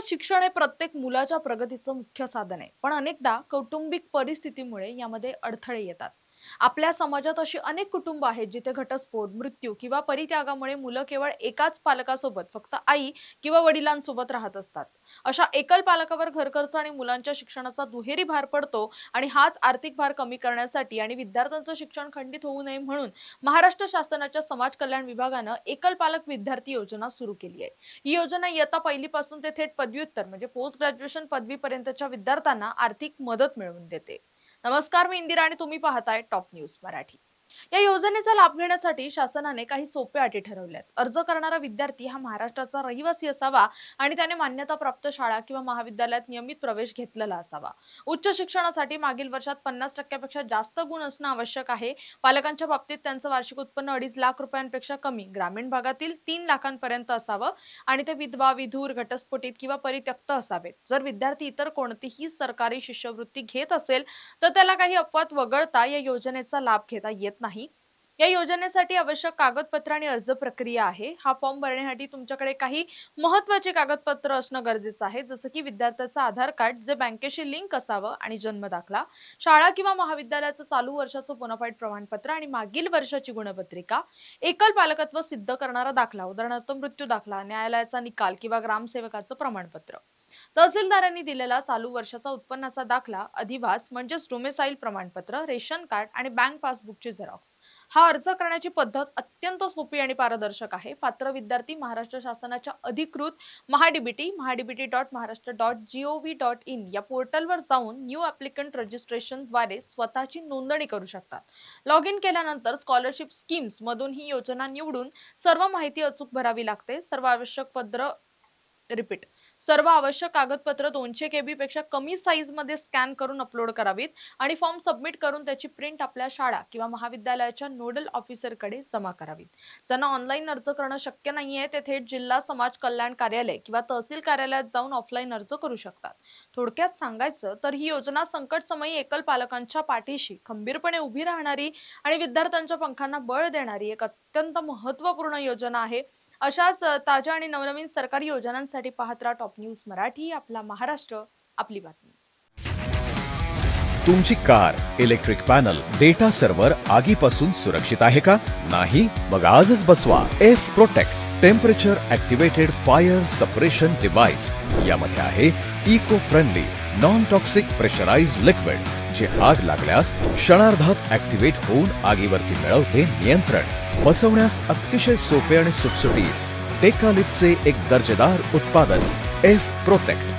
शिक्षण हे प्रत्येक मुलाच्या प्रगतीचं मुख्य साधन आहे, पण अनेकदा कौटुंबिक परिस्थितीमुळे यामध्ये अडथळे येतात. आपल्या समाजात अशी अनेक कुटुंब आहेत जिथे घटस्फोट, मृत्यू किंवा परित्यागामुळे मुलं केवळ एकाच पालकासोबत, फक्त आई किंवा वडिलांसोबत राहत असतात. अशा एकल पालकावर घर खर्च आणि मुलांच्या शिक्षणाचा दुहेरी भार पडतो आणि हाच आर्थिक भार कमी करण्यासाठी आणि विद्यार्थ्यांचं शिक्षण खंडित होऊ नये म्हणून महाराष्ट्र शासनाच्या समाज कल्याण विभागानं एकल पालक विद्यार्थी योजना सुरू केली आहे. ही योजना इयत्ता पहिलीपासून ते थेट पदव्युत्तर म्हणजे पोस्ट ग्रॅज्युएशन पदवीपर्यंतच्या विद्यार्थ्यांना आर्थिक मदत मिळवून देते. नमस्कार, मी इंदिरा आणि तुम्ही पाहताय टॉप न्यूज मराठी. या योजनेचा लाभ घेण्यासाठी शासनाने काही सोप्या अटी ठरवल्यात. अर्ज करणारा विद्यार्थी हा महाराष्ट्राचा रहिवासी असावा आणि त्याने मान्यताप्राप्त शाळा किंवा महाविद्यालयात नियमित प्रवेश घेतलेला असावा. उच्च शिक्षणासाठी मागील वर्षात 50% जास्त गुण असणं आवश्यक आहे. पालकांच्या बाबतीत त्यांचं वार्षिक उत्पन्न 2.5 लाख रुपयांपेक्षा कमी, ग्रामीण भागातील 3 लाखांपर्यंत असावं आणि ते विधवा, विधूर, घटस्फोटित किंवा परित्यक्त असावेत. जर विद्यार्थी इतर कोणतीही सरकारी शिष्यवृत्ती घेत असेल तर त्याला काही अपवाद वगळता या योजनेचा लाभ घेता येत नाही. या योजनेसाठी आवश्यक कागदपत्र आणि अर्ज प्रक्रिया आहे. हा फॉर्म भरण्यासाठी तुमच्याकडे काही महत्त्वाची कागदपत्र असणं गरजेचं आहे, जसं की विद्यार्थ्याचं आधार कार्ड जे बँकेशी लिंक असावं आणि जन्म दाखला, शाळा किंवा महाविद्यालयाचं चालू वर्षाचं बोनाफाईड प्रमाणपत्र आणि मागील वर्षाची गुणपत्रिका, एकल पालकत्व सिद्ध करणारा दाखला, उदाहरणार्थ मृत्यू दाखला, न्यायालयाचा निकाल किंवा ग्रामसेवकाचं प्रमाणपत्र, तहसीलदारांनी दिलेला चालू वर्षाचा उत्पन्नाचा दाखला, अधिवास म्हणजेच डोमेसाईल प्रमाणपत्र, रेशन कार्ड आणि बँक पासबुकची झेरॉक्स. हा अर्ज करण्याची पद्धत अत्यंत सोपी आणि पारदर्शक आहे. पात्र विद्यार्थी महाराष्ट्र शासनाच्या अधिकृत mahadbt.maharashtra.gov.in या पोर्टलवर जाऊन न्यू ॲप्लिकंट रजिस्ट्रेशन द्वारे स्वतःची नोंदणी करू शकतात. लॉग इन केल्यानंतर स्कॉलरशिप स्कीम्स मधून ही योजना निवडून सर्व माहिती अचूक भरावी लागते. सर्व आवश्यक कागदपत्र 200 KB पेक्षा कमी साईज मध्ये स्कॅन करून अपलोड करावीत आणि फॉर्म सबमिट करून त्याची प्रिंट आपल्या शाळा किंवा महाविद्यालयाच्या नोडल ऑफिसरकडे जमा करावीत. ज्यांना ऑनलाईन अर्ज करणं शक्य नाहीये ते थेट जिल्हा समाज कल्याण कार्यालय किंवा तहसील कार्यालयात जाऊन ऑफलाईन अर्ज करू शकतात. थोडक्यात सांगायचं तर ही योजना संकटसमयी एकल पालकांच्या पाठीशी खंबीरपणे उभी राहणारी आणि विद्यार्थ्यांच्या पंखांना बळ देणारी एक अत्यंत महत्त्वपूर्ण योजना आहे. अशाच ताज्या आणि नवनवीन सरकारी योजनांसाठी पाहत राहा टॉप न्यूज मराठी. आपला महाराष्ट्र, आपली बातमी. तुमची car, electric panel, data server आगीपासून सुरक्षित आहे का? नाही? मग आजच बसवा F protect temperature activated fire suppression device. यामध्ये आहे eco friendly non toxic pressurised liquid जे आग लागल्यास क्षणार्धात ऍक्टिव्हेट होऊन आगीवरती मिळवते नियंत्रण. बसवण्यास अतिशय सोपे आणि सुटसुटीत. टेकालिपचे एक दर्जेदार उत्पादन एफ प्रोटेक्ट.